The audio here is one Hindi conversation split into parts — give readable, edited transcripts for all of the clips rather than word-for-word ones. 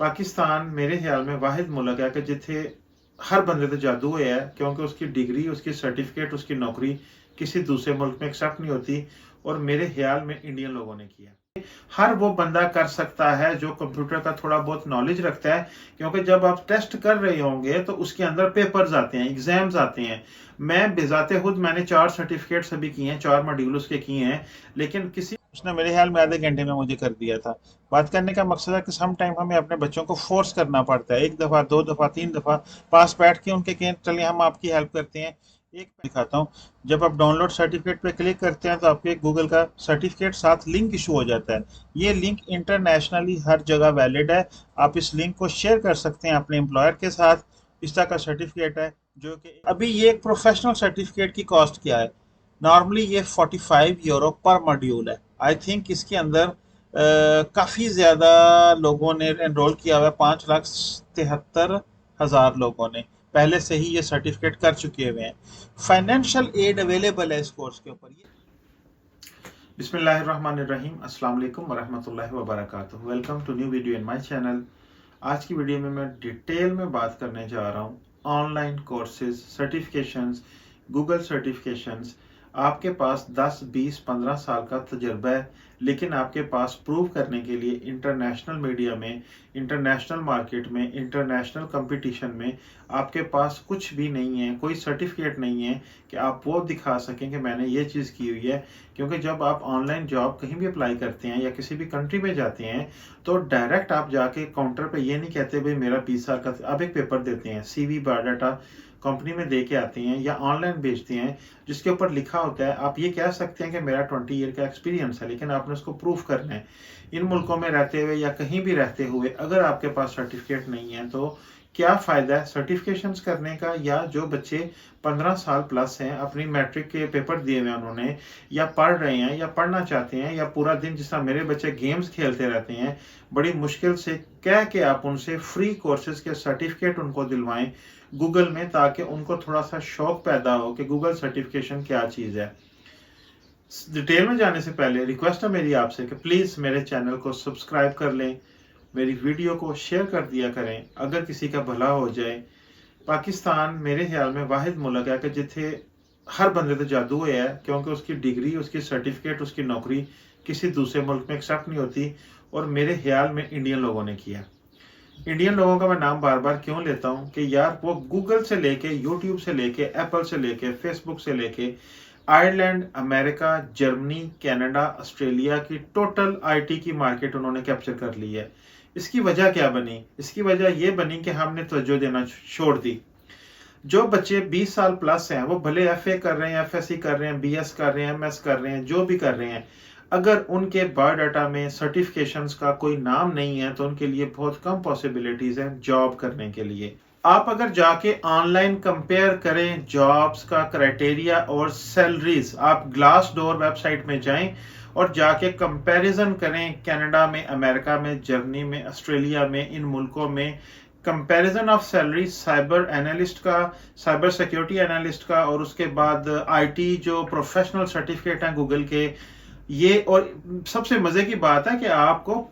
पाकिस्तान मेरे ख्याल में वाहिद मुल्क है कि जिथे हर बंदे ते जादू होया है, क्योंकि उसकी डिग्री, उसकी सर्टिफिकेट, उसकी नौकरी किसी दूसरे मुल्क में एक्सेप्ट नहीं होती। और मेरे ख्याल में इंडियन लोगों ने किया। हर वो बंदा कर सकता है जो कंप्यूटर का थोड़ा बहुत नॉलेज रखता है, क्योंकि जब आप टेस्ट कर रहे होंगे तो उसके अंदर पेपर्स आते हैं, एग्जाम्स आते हैं। मैं बेजाते खुद मैंने 4 सर्टिफिकेट्स अभी किए हैं, 4 मॉड्यूल उसके किए हैं, लेकिन किसी उसने मेरे ख्याल में आधे घंटे में मुझे कर दिया था। बात करने का मकसद है कि सम टाइम हमें अपने बच्चों को फोर्स करना पड़ता है, 1 दफ़ा 2 दफ़ा 3 दफ़ा पास बैठ के उनके कहें चलिए हम आपकी हेल्प करते हैं। एक दिखाता हूँ। जब आप डाउनलोड सर्टिफिकेट पे क्लिक करते हैं तो आपके गूगल का सर्टिफिकेट साथ लिंक इशू हो जाता है। ये लिंक इंटरनेशनली हर जगह वैलिड है। आप इस लिंक को शेयर कर सकते हैं अपने एम्प्लॉयर के साथ। इस तरह का सर्टिफिकेट है जो कि अभी ये एक प्रोफेशनल सर्टिफिकेट की कॉस्ट क्या है। नॉर्मली ये 45 यूरो पर मॉड्यूल है। आई थिंक इसके अंदर काफ़ी ज़्यादा लोगों ने एनरोल किया हुआ है, 5,73,000 लोगों ने पहले से ही ये सर्टिफिकेट कर चुके हुए हैं। फाइनेंशियल एड अवेलेबल है इस कोर्स के ऊपर। बिस्मिल्लाहिर्रहमानिर्रहीम, अस्सलाम वालेकुम वरहमतुल्लाहि वबरकातुहू। Welcome to new video in my channel. आज की वीडियो में मैं डिटेल में बात करने जा रहा हूँ online courses, certifications, Google certifications. आपके पास 10, 20, 15 साल का तजुर्बा है, लेकिन आपके पास प्रूव करने के लिए इंटरनेशनल मीडिया में, इंटरनेशनल मार्केट में, इंटरनेशनल कंपटीशन में आपके पास कुछ भी नहीं है, कोई सर्टिफिकेट नहीं है कि आप वो दिखा सकें कि मैंने ये चीज़ की हुई है। क्योंकि जब आप ऑनलाइन जॉब कहीं भी अप्लाई करते हैं या किसी भी कंट्री में जाते हैं तो डायरेक्ट आप जाके काउंटर पे ये नहीं कहते भाई मेरा 20 साल का, आप एक पेपर देते हैं, सीवी बायोडाटा कंपनी में दे के आते हैं या ऑनलाइन भेजते हैं, जिसके ऊपर लिखा होता है, आप ये कह सकते हैं कि मेरा 20 ईयर का एक्सपीरियंस है, लेकिन आपने उसको प्रूफ करना है। इन मुल्कों में रहते हुए या कहीं भी रहते हुए अगर आपके पास सर्टिफिकेट नहीं है तो क्या फ़ायदा है सर्टिफिकेशंस करने का। या जो बच्चे 15 साल प्लस हैं, अपनी मैट्रिक के पेपर दिए हुए हैं उन्होंने, या पढ़ रहे हैं या पढ़ना चाहते हैं, या पूरा दिन जिस तरह मेरे बच्चे गेम्स खेलते रहते हैं, बड़ी मुश्किल से कह के आप उनसे फ्री कोर्सेज के सर्टिफिकेट उनको दिलवाएं गूगल में, ताकि उनको थोड़ा सा शौक पैदा हो कि गूगल सर्टिफिकेशन क्या चीज़ है। डिटेल में जाने से पहले रिक्वेस्ट है मेरी आपसे कि प्लीज़ मेरे चैनल को सब्सक्राइब कर लें, मेरी वीडियो को शेयर कर दिया करें, अगर किसी का भला हो जाए। पाकिस्तान मेरे ख्याल में वाहिद मुल्क है कि जिथे हर बंदे ते जादू होया है, क्योंकि उसकी डिग्री, उसकी सर्टिफिकेट, उसकी नौकरी किसी दूसरे मुल्क में एक्सेप्ट नहीं होती। और मेरे ख्याल में इंडियन लोगों ने किया। इंडियन लोगों का मैं नाम बार बार क्यों लेता हूँ कि यार वो गूगल से लेके, यूट्यूब से लेके, एप्पल से लेके, फेसबुक से लेके, Ireland, America, Germany, Canada, Australia की टोटल आईटी की मार्केट उन्होंने कैप्चर कर ली है। इसकी वजह क्या बनी? इसकी वजह यह बनी कि हमने तवज्जो देना छोड़ दी। जो बच्चे 20 साल प्लस हैं, वो भले एफए कर रहे हैं, एफएससी कर रहे हैं, बीएस कर रहे हैं, एमएस कर रहे हैं, जो भी कर रहे हैं, अगर उनके बायोडाटा में सर्टिफिकेशंस का कोई नाम नहीं है तो उनके लिए बहुत कम पॉसिबिलिटीज हैं जॉब करने के लिए। आप अगर जाके ऑनलाइन कंपेयर करें जॉब्स का क्राइटेरिया और सैलरीज, आप ग्लास डोर वेबसाइट में जाएं और जाके कंपैरिजन करें कनाडा में, अमेरिका में, जर्मनी में, ऑस्ट्रेलिया में, इन मुल्कों में comparison of salary cyber analyst का, साइबर सिक्योरिटी एनालिस्ट का, और उसके बाद आईटी जो प्रोफेशनल सर्टिफिकेट हैं गूगल के, ये। और सबसे मजे की बात है कि आपको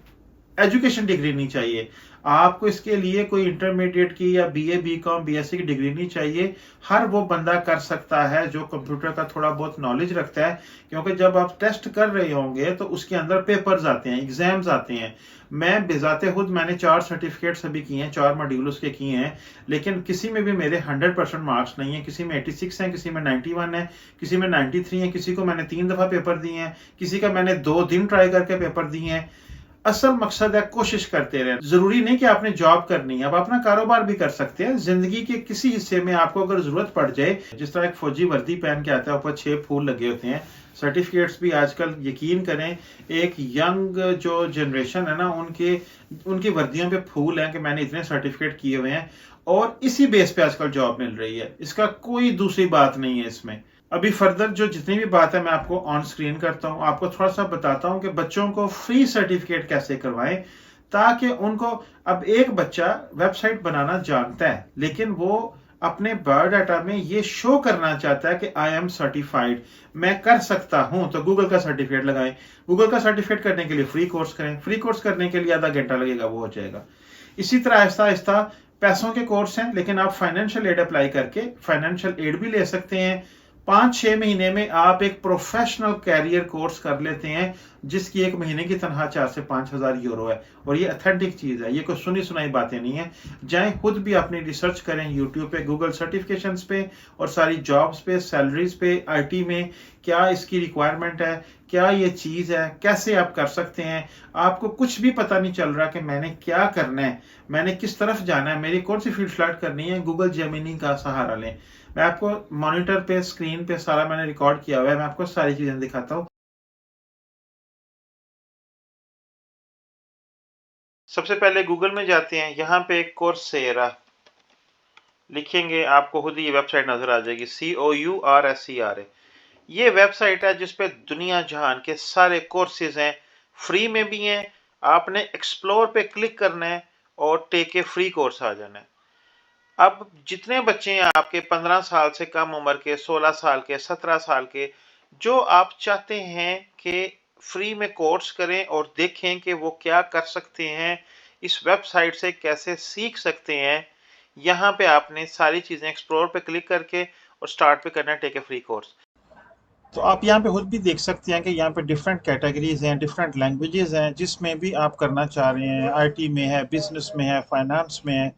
एजुकेशन डिग्री नहीं चाहिए, आपको इसके लिए कोई इंटरमीडिएट की या बीए, बीकॉम, बीएससी की डिग्री नहीं चाहिए। हर वो बंदा कर सकता है जो कंप्यूटर का थोड़ा बहुत नॉलेज रखता है, क्योंकि जब आप टेस्ट कर रहे होंगे तो उसके अंदर पेपर्स आते हैं, एग्जाम्स आते हैं। मैं बेजाते खुद मैंने 4 सर्टिफिकेट्स अभी किए हैं, 4 मॉड्यूल उसके किए हैं, लेकिन किसी में भी मेरे 100% मार्क्स नहीं है। किसी में 86 हैं, किसी में 91 है, किसी में 93 है, किसी को मैंने 3 दफा पेपर दिए हैं, किसी का मैंने 2 दिन ट्राई करके पेपर दिए हैं। असल मकसद है कोशिश करते रहे। जरूरी नहीं कि आपने जॉब करनी है, आप अपना कारोबार भी कर सकते हैं। जिंदगी के किसी हिस्से में आपको अगर जरूरत पड़ जाए, जिस तरह एक फौजी वर्दी पहन के आता है, ऊपर 6 फूल लगे होते हैं। सर्टिफिकेट्स भी आजकल यकीन करें, एक यंग जो जनरेशन है ना, उनकी वर्दियों पे फूल हैं कि मैंने इतने सर्टिफिकेट किए हुए हैं, और इसी बेस पे आजकल जॉब मिल रही है। इसका कोई दूसरी बात नहीं है इसमें। अभी फर्दर जो जितनी भी बात है मैं आपको ऑन स्क्रीन करता हूं, आपको थोड़ा सा बताता हूं कि बच्चों को फ्री सर्टिफिकेट कैसे करवाएं, ताकि उनको, अब एक बच्चा वेबसाइट बनाना जानता है लेकिन वो अपने बायोडाटा में ये शो करना चाहता है कि आई एम सर्टिफाइड, मैं कर सकता हूं, तो गूगल का सर्टिफिकेट लगाएं। गूगल का सर्टिफिकेट करने के लिए फ्री कोर्स करें, फ्री कोर्स करने के लिए आधा घंटा लगेगा, वो हो जाएगा। इसी तरह आहिस्ता आहिस्ता पैसों के कोर्स हैं, लेकिन आप फाइनेंशियल एड अप्लाई करके फाइनेंशियल एड भी ले सकते हैं। 5-6 महीने में आप एक प्रोफेशनल कैरियर कोर्स कर लेते हैं जिसकी एक महीने की तनख्वाह 4 से 5 हज़ार यूरो है। और ये अथेंटिक चीज है, ये कोई सुनी सुनाई बातें नहीं है। जाएं खुद भी अपनी रिसर्च करें यूट्यूब पे, गूगल सर्टिफिकेशंस पे और सारी जॉब्स पे, सैलरीज पे, आईटी में क्या इसकी रिक्वायरमेंट है, क्या ये चीज है, कैसे आप कर सकते हैं। आपको कुछ भी पता नहीं चल रहा कि मैंने क्या करना है, मैंने किस तरफ जाना है, मेरी कौन सी फील्ड सेलेक्ट करनी है, गूगल जेमिनी का सहारा लें। मैं आपको मॉनिटर पे, स्क्रीन पे सारा मैंने रिकॉर्ड किया हुआ है, मैं आपको सारी चीजें दिखाता हूँ। सबसे पहले गूगल में जाते हैं, यहाँ पे एक कोर्सेरा लिखेंगे, आपको खुद ही ये वेबसाइट नजर आ जाएगी, COURSERA। ये वेबसाइट है जिसपे दुनिया जहान के सारे कोर्सेज हैं, फ्री में भी हैं। आपने एक्सप्लोर पे क्लिक करना है और टेक ए फ्री कोर्स आ जाना है। अब जितने बच्चे हैं आपके 15 साल से कम उम्र के, 16 साल के, 17 साल के, जो आप चाहते हैं कि फ्री में कोर्स करें और देखें कि वो क्या कर सकते हैं, इस वेबसाइट से कैसे सीख सकते हैं, यहाँ पे आपने सारी चीज़ें एक्सप्लोर पे क्लिक करके और स्टार्ट पे करना है टेक ए फ्री कोर्स। तो आप यहाँ पे खुद भी देख सकते हैं कि यहाँ पे डिफरेंट कैटेगरीज हैं, डिफरेंट लैंग्वेजेस हैं, जिसमें भी आप करना चाह रहे हैं। आईटी में है, बिजनेस में है, फाइनेंस में है,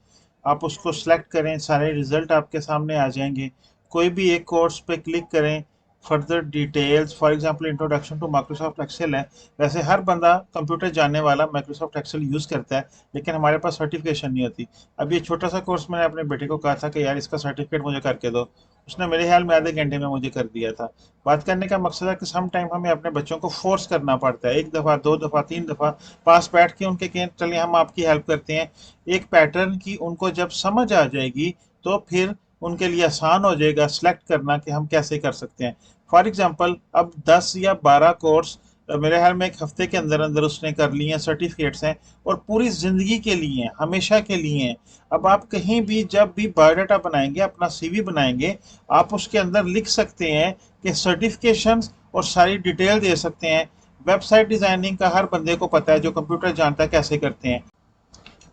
आप उसको सेलेक्ट करें, सारे रिजल्ट आपके सामने आ जाएंगे। कोई भी एक कोर्स पे क्लिक करें, further details, for example introduction to Microsoft Excel है। वैसे हर बंदा कंप्यूटर जानने वाला माइक्रोसॉफ्ट एक्सेल यूज़ करता है, लेकिन हमारे पास सर्टिफिकेशन नहीं होती। अब ये छोटा सा कोर्स मैंने अपने बेटे को कहा था कि यार इसका सर्टिफिकेट मुझे करके दो, उसने मेरे ख्याल में आधे घंटे में मुझे कर दिया था। बात करने का मकसद है कि सम टाइम हमें अपने बच्चों को फोर्स करना पड़ता है, 1 दफ़ा 2 दफ़ा 3 दफ़ा पास बैठ के उनके कहें चलिए हम आपकी हेल्प करते हैं। एक पैटर्न की उनको जब समझ आ जाएगी तो फिर उनके लिए आसान हो जाएगा सेलेक्ट करना कि हम कैसे कर सकते हैं। फॉर एग्जांपल अब 10 या 12 कोर्स मेरे ख्याल में 1 हफ्ते के अंदर अंदर उसने कर लिए हैं, सर्टिफिकेट्स हैं और पूरी ज़िंदगी के लिए हैं, हमेशा के लिए हैं। अब आप कहीं भी जब भी बायोडाटा बनाएंगे, अपना सीवी बनाएंगे, आप उसके अंदर लिख सकते हैं कि सर्टिफिकेशंस और सारी डिटेल दे सकते हैं। वेबसाइट डिज़ाइनिंग का हर बंदे को पता है जो कंप्यूटर जानता है कैसे करते हैं।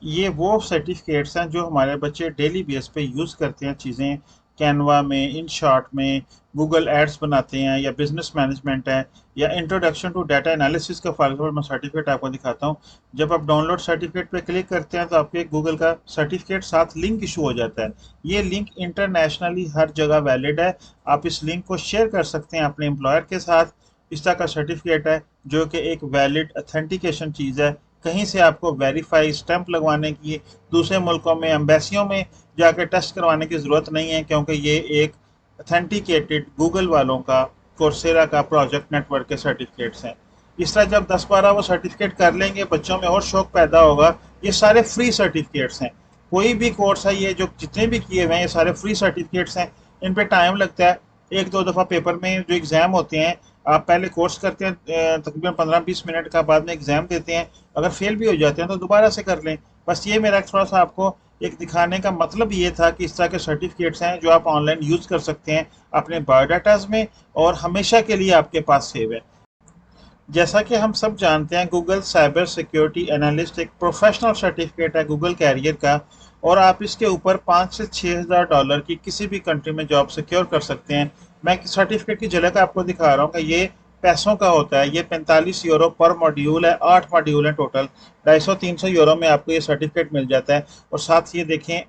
ये वो सर्टिफिकेट्स हैं जो हमारे बच्चे डेली बेस पे यूज़ करते हैं चीज़ें, कैनवा में, इन शॉर्ट में, गूगल एड्स बनाते हैं, या बिजनेस मैनेजमेंट है, या इंट्रोडक्शन टू डाटा एनालिसिस का फॉर एग्जाम्पल मैं सर्टिफिकेट आपको दिखाता हूँ। जब आप डाउनलोड सर्टिफिकेट पे क्लिक करते हैं तो आपके गूगल का सर्टिफिकेट साथ लिंक इशू हो जाता है। ये लिंक इंटरनेशनली हर जगह वैलिड है, आप इस लिंक को शेयर कर सकते हैं अपने एम्प्लॉयर के साथ। इस तरह का सर्टिफिकेट है जो कि एक वैलिड अथेंटिकेशन चीज़ है। कहीं से आपको वेरीफाई स्टैंप लगवाने की, दूसरे मुल्कों में एम्बेसियों में जाकर टेस्ट करवाने की ज़रूरत नहीं है, क्योंकि ये एक अथेंटिकेटेड गूगल वालों का, कोर्सेरा का प्रोजेक्ट नेटवर्क के सर्टिफिकेट्स हैं। इस तरह जब 10-12 वो सर्टिफिकेट कर लेंगे, बच्चों में और शौक पैदा होगा। ये सारे फ्री सर्टिफिकेट्स हैं, कोई भी कोर्स है, ये जो जितने भी किए हुए हैं ये सारे फ्री सर्टिफिकेट्स हैं। इन पे टाइम लगता है, 1-2 दफ़ा पेपर में जो एग्ज़ाम होते हैं, आप पहले कोर्स करते हैं तकरीबन 15-20 मिनट का, बाद में एग्ज़ाम देते हैं, अगर फेल भी हो जाते हैं तो दोबारा से कर लें। बस ये मेरा थोड़ा सा आपको एक दिखाने का मतलब ये था कि इस तरह के सर्टिफिकेट्स हैं जो आप ऑनलाइन यूज़ कर सकते हैं अपने बायोडाटाज में और हमेशा के लिए आपके पास सेव है। जैसा कि हम सब जानते हैं, गूगल साइबर सिक्योरिटी एनालिस्ट एक प्रोफेशनल सर्टिफिकेट है गूगल कैरियर का, और आप इसके ऊपर 5 से 6 हज़ार डॉलर की किसी भी कंट्री में जॉब सिक्योर कर सकते हैं। मैं सर्टिफिकेट की झलक आपको दिखा रहा हूँ कि ये पैसों का होता है। ये 45 यूरो पर मॉड्यूल है, 8 मॉड्यूल हैं टोटल, 250-300 यूरो में आपको ये सर्टिफिकेट मिल जाता है। और साथ ये देखें,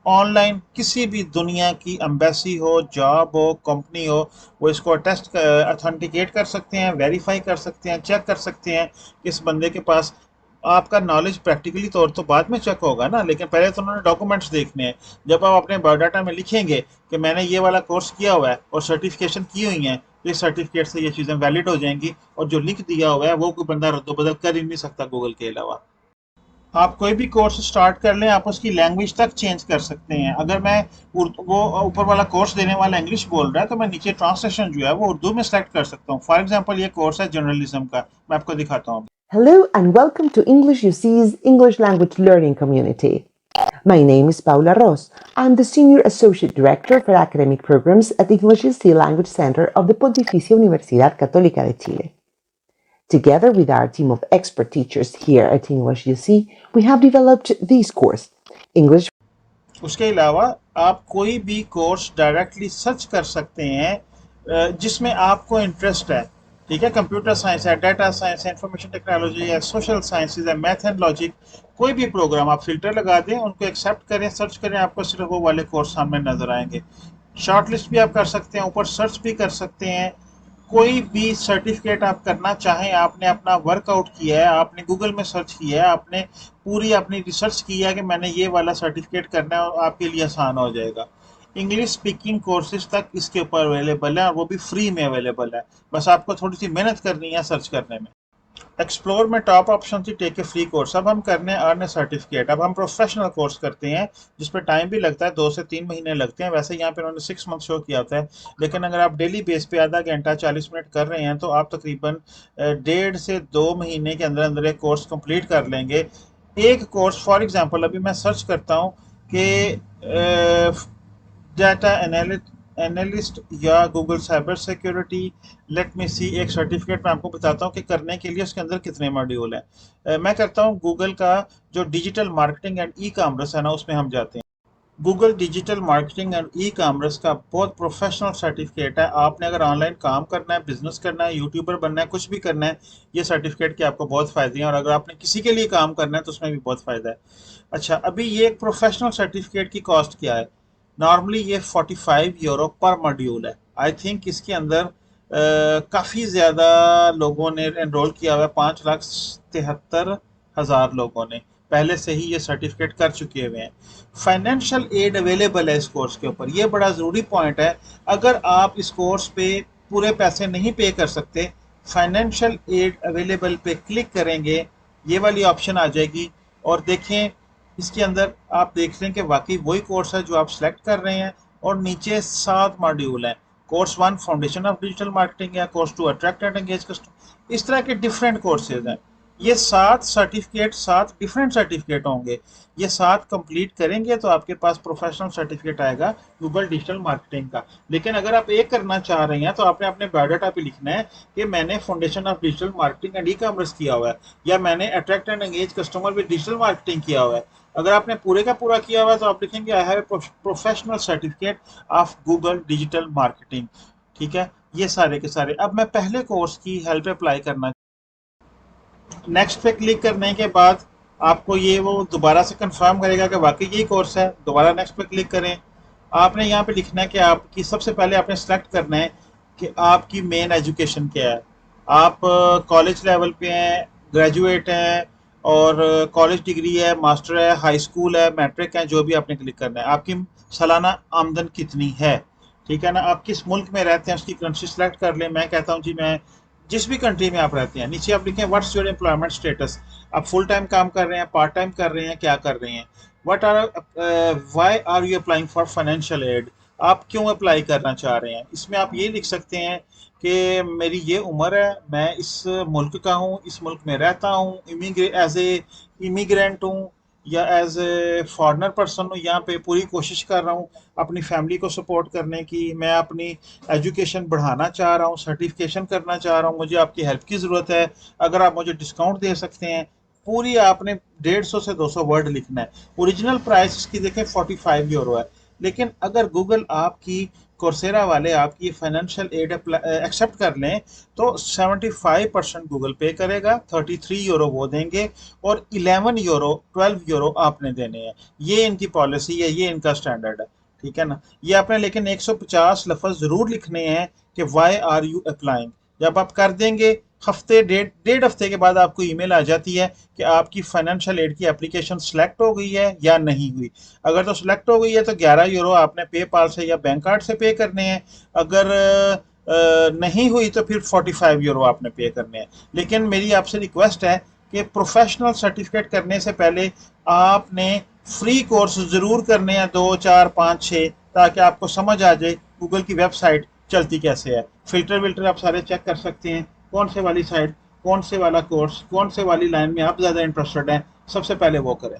ऑनलाइन किसी भी दुनिया की एम्बेसी हो, जॉब हो, कंपनी हो, वो इसको टेस्ट अथेंटिकेट कर सकते हैं, वेरीफाई कर सकते हैं, चेक कर सकते हैं कि इस बंदे के पास आपका नॉलेज प्रैक्टिकली तौर तो बाद में चेक होगा ना, लेकिन पहले तो उन्होंने डॉक्यूमेंट्स देखने हैं। जब आप अपने बायोडाटा में लिखेंगे कि मैंने ये वाला कोर्स किया हुआ है और सर्टिफिकेशन की हुई है, तो इस सर्टिफिकेट से ये चीज़ें वैलिड हो जाएंगी, और जो लिंक दिया हुआ है वो कोई बंदा रद्दोबदल कर ही नहीं सकता गूगल के अलावा। आप कोई भी कोर्स स्टार्ट कर लें, आप उसकी लैंग्वेज तक चेंज कर सकते हैं। अगर मैं वो ऊपर वाला कोर्स देने वाला इंग्लिश बोल रहा है तो मैं नीचे ट्रांसलेशन जो है वो उर्दू में सेलेक्ट कर सकता हूँ। फॉर एग्जांपल ये कोर्स है जर्नलिज्म का, मैं आपको दिखाता हूँ। Hello and welcome to English UC's English language learning community. My name is Paula Ross. I'm the Senior Associate Director for Academic Programs at the English UC Language Center of the Pontificia Universidad Católica de Chile. Together with our team of expert teachers here at English UC, we have developed this course, English. उसके अलावा आप कोई भी कोर्स डायरेक्टली सर्च कर सकते हैं जिसमें आपको इंटरेस्ट है। ठीक है, कंप्यूटर साइंस है, डाटा साइंस है, इंफॉर्मेशन टेक्नोलॉजी है, सोशल साइंसेज है, मैथ एंड लॉजिक, कोई भी प्रोग्राम आप फिल्टर लगा दें, उनको एक्सेप्ट करें, सर्च करें, आपको सिर्फ वो वाले कोर्स सामने नजर आएंगे। शॉर्ट लिस्ट भी आप कर सकते हैं, ऊपर सर्च भी कर सकते हैं। कोई भी सर्टिफिकेट आप करना चाहें, आपने अपना वर्कआउट किया है, आपने गूगल में सर्च किया है, आपने पूरी अपनी रिसर्च किया है कि मैंने ये वाला सर्टिफिकेट करना है, और आपके लिए आसान हो जाएगा। इंग्लिश स्पीकिंग कोर्सेज तक इसके ऊपर अवेलेबल है और वो भी फ्री में अवेलेबल है। बस आपको थोड़ी सी मेहनत करनी है सर्च करने में। एक्सप्लोर में टॉप ऑप्शन थी टेक ए फ्री कोर्स। अब हम करने अर्न ए सर्टिफिकेट। अब हम प्रोफेशनल कोर्स करते हैं जिसपे टाइम भी लगता है, 2 से 3 महीने लगते हैं। वैसे यहाँ पे उन्होंने 6 मंथ शो किया होता है, लेकिन अगर आप डेली बेस पे आधा घंटा 40 मिनट कर रहे हैं तो आप तकरीबन 1.5 से 2 महीने के अंदर अंदर एक कोर्स कंप्लीट कर लेंगे। एक कोर्स फॉर एग्जांपल अभी मैं सर्च करता हूँ कि डाटा एनालिस्ट या Google cyber security, let me see, एक सर्टिफिकेट मैं आपको बताता हूँ कि करने के लिए उसके अंदर कितने मॉड्यूल हैं। मैं करता हूँ गूगल का जो digital marketing and e commerce है ना, उसमें हम जाते हैं। Google digital marketing and e commerce का बहुत प्रोफेशनल सर्टिफिकेट है। आपने अगर ऑनलाइन काम करना है, बिजनेस करना है, यूट्यूबर बनना है, कुछ भी करना है, ये सर्टिफिकेट के आपको बहुत फ़ायदे हैं। और अगर आपने किसी के लिए काम करना है तो उसमें भी बहुत फ़ायदा है। अच्छा, अभी ये एक प्रोफेशनल सर्टिफिकेट की कॉस्ट क्या है? नॉर्मली ये 45 यूरो पर मॉड्यूल है। आई थिंक इसके अंदर काफ़ी ज़्यादा लोगों ने एनरोल किया हुआ है, 5,73,000 लोगों ने पहले से ही ये सर्टिफिकेट कर चुके हुए हैं। फाइनेंशियल एड अवेलेबल है इस कोर्स के ऊपर, ये बड़ा ज़रूरी पॉइंट है। अगर आप इस कोर्स पे पूरे पैसे नहीं पे कर सकते, फाइनेंशियल एड अवेलेबल पे क्लिक करेंगे, ये वाली ऑप्शन आ जाएगी और देखें इसके अंदर आप देख लें कि वाकई वही कोर्स है जो आप सिलेक्ट कर रहे हैं। और नीचे 7 मॉड्यूल हैं। Course 1 foundation of digital marketing है, course 2 attract and engage customer, इस तरह के डिफरेंट कोर्सेज हैं। ये 7 सर्टिफिकेट, 7 डिफरेंट सर्टिफिकेट होंगे। ये 7 कंप्लीट करेंगे तो आपके पास प्रोफेशनल सर्टिफिकेट आएगा गूगल डिजिटल मार्केटिंग का। लेकिन अगर आप एक करना चाह रहे हैं तो आपने अपने बायोडाटा पे लिखना है कि मैंने foundation of digital marketing and e commerce किया हुआ है, या मैंने attract and engage customer with digital marketing किया हुआ है। अगर आपने पूरे का पूरा किया हुआ है तो आप लिखेंगे I have a professional certificate of Google digital marketing. ठीक है, ये सारे के सारे। अब मैं पहले कोर्स की हेल्प अप्लाई करना, नेक्स्ट पे क्लिक करने के बाद आपको ये वो दोबारा से कंफर्म करेगा कि वाकई यही कोर्स है। दोबारा नेक्स्ट पे क्लिक करें। आपने यहाँ पे लिखना है कि आपकी, सबसे पहले आपने सेलेक्ट करना है कि आपकी मेन एजुकेशन क्या है। आप कॉलेज लेवल पे हैं, ग्रेजुएट हैं, और कॉलेज डिग्री है, मास्टर है, हाई स्कूल है, मैट्रिक है, जो भी आपने क्लिक करना है। आपकी सालाना आमदन कितनी है, ठीक है ना। आप किस मुल्क में रहते हैं उसकी कंट्री सेलेक्ट कर लें। मैं कहता हूँ जी मैं जिस भी कंट्री में आप रहते हैं। नीचे आप लिखें व्हाट्स योर एम्प्लॉयमेंट स्टेटस, आप फुल टाइम काम कर रहे हैं, पार्ट टाइम कर रहे हैं, क्या कर रहे हैं। Why are you applying for financial aid, आप क्यों अप्लाई करना चाह रहे हैं। इसमें आप ये लिख सकते हैं कि मेरी ये उम्र है, मैं इस मुल्क का हूँ, इस मुल्क में रहता हूँ, एज ए इमिग्रेंट हूँ या एज ए फॉरेनर पर्सन हूँ, यहाँ पे पूरी कोशिश कर रहा हूँ अपनी फैमिली को सपोर्ट करने की, मैं अपनी एजुकेशन बढ़ाना चाह रहा हूँ, सर्टिफिकेशन करना चाह रहा हूँ, मुझे आपकी हेल्प की ज़रूरत है, अगर आप मुझे डिस्काउंट दे सकते हैं। पूरी आपने 150 से 200 वर्ड लिखना है। ओरिजिनल प्राइस इसकी देखें 45 यूरो है, लेकिन अगर गूगल आपकी, कोर्सेरा वाले आपकी फाइनेंशियल एड एक्सेप्ट कर लें तो 75% गूगल पे करेगा, 33 यूरो वो देंगे और 11 यूरो 12 यूरो आपने देने हैं। ये इनकी पॉलिसी है, ये इनका स्टैंडर्ड है, ठीक है ना। ये आपने लेकिन 150 लफ्ज़ ज़रूर लिखने हैं कि वाई आर यू अप्लाइंग। जब आप कर देंगे, हफ्ते डेढ़ हफ्ते के बाद आपको ईमेल आ जाती है कि आपकी फाइनेंशियल एड की एप्लीकेशन सेलेक्ट हो गई है या नहीं हुई। अगर तो सेलेक्ट हो गई है तो 11 यूरो आपने पेपाल से या बैंक कार्ड से पे करने हैं। अगर नहीं हुई तो फिर 45 यूरो आपने पे करने हैं। लेकिन मेरी आपसे रिक्वेस्ट है कि प्रोफेशनल सर्टिफिकेट करने से पहले आपने फ्री कोर्स ज़रूर करने हैं, 2 4 5 6, ताकि आपको समझ आ जाए गूगल की वेबसाइट चलती कैसे है। फिल्टर विल्टर आप सारे चेक कर सकते हैं, कौन से वाली साइट, कौन से वाला कोर्स, कौन से वाली लाइन में आप ज़्यादा इंटरेस्टेड हैं, सबसे पहले वो करें।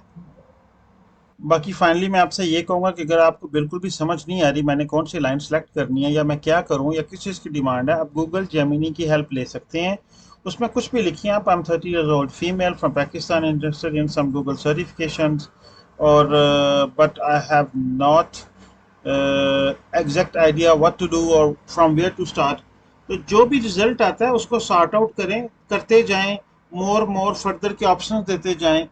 बाकी फाइनली मैं आपसे ये कहूँगा कि अगर आपको बिल्कुल भी समझ नहीं आ रही मैंने कौन सी लाइन सेलेक्ट करनी है या मैं क्या करूँ या किस चीज़ की डिमांड है, आप गूगल जेमिनी की हेल्प ले सकते हैं। उसमें कुछ भी लिखिए आप, I am 30 years old female from Pakistan interested in some Google certifications और but I have not exact idea what to do और फ्रॉम वेयर टू स्टार्ट। तो जो भी रिजल्ट आता है उसको सॉर्ट आउट करें, करते जाएं, मोर फर्दर के ऑप्शन देते जाएं,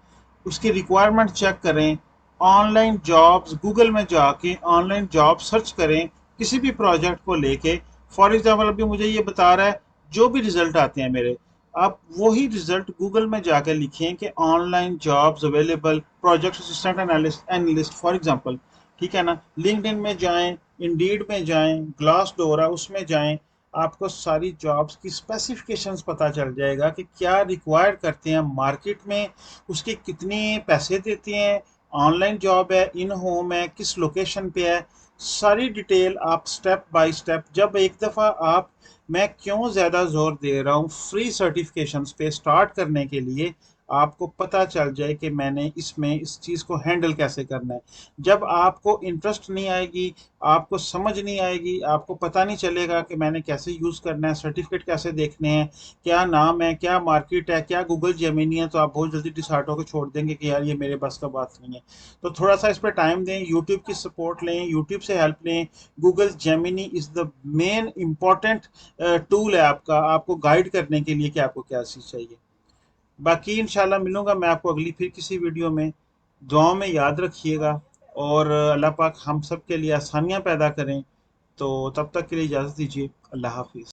उसकी रिक्वायरमेंट चेक करें। ऑनलाइन जॉब्स गूगल में जाके ऑनलाइन जॉब सर्च करें किसी भी प्रोजेक्ट को लेके। फॉर एग्जांपल अभी मुझे ये बता रहा है जो भी रिजल्ट आते हैं मेरे, आप वही रिजल्ट गूगल में जाकर लिखें कि online jobs available project assistant analyst for example, ठीक है ना। लिंक्डइन में जाएं, इंडीड में जाएं, ग्लास डोरा उसमें जाएं, आपको सारी जॉब्स की स्पेसिफिकेशंस पता चल जाएगा कि क्या रिक्वायर्ड करते हैं मार्केट में, उसके कितने पैसे देते हैं, ऑनलाइन जॉब है, इन होम है, किस लोकेशन पे है। सारी डिटेल आप स्टेप बाय स्टेप, जब एक दफ़ा आप, मैं क्यों ज़्यादा जोर दे रहा हूँ फ्री सर्टिफिकेशंस पे स्टार्ट करने के लिए, आपको पता चल जाए कि मैंने इसमें इस चीज़ को हैंडल कैसे करना है। जब आपको इंटरेस्ट नहीं आएगी, आपको समझ नहीं आएगी, आपको पता नहीं चलेगा कि मैंने कैसे यूज़ करना है, सर्टिफिकेट कैसे देखने हैं, क्या नाम है, क्या मार्केट है, क्या गूगल जेमिनी है, तो आप बहुत जल्दी डिसाइड होकर छोड़ देंगे कि यार ये मेरे बस का बात नहीं है। तो थोड़ा सा इस पर टाइम दें, यूट्यूब की सपोर्ट लें, यूट्यूब से हेल्प लें। Google Gemini is the main important tool है आपका, आपको गाइड करने के लिए कि आपको क्या चीज़ चाहिए। बाकी इंशाल्लाह मिलूंगा मैं आपको अगली फिर किसी वीडियो में। दुआओं में याद रखिएगा और अल्लाह पाक हम सब के लिए आसानियां पैदा करें। तो तब तक के लिए इजाज़त दीजिए। अल्लाह हाफिज़।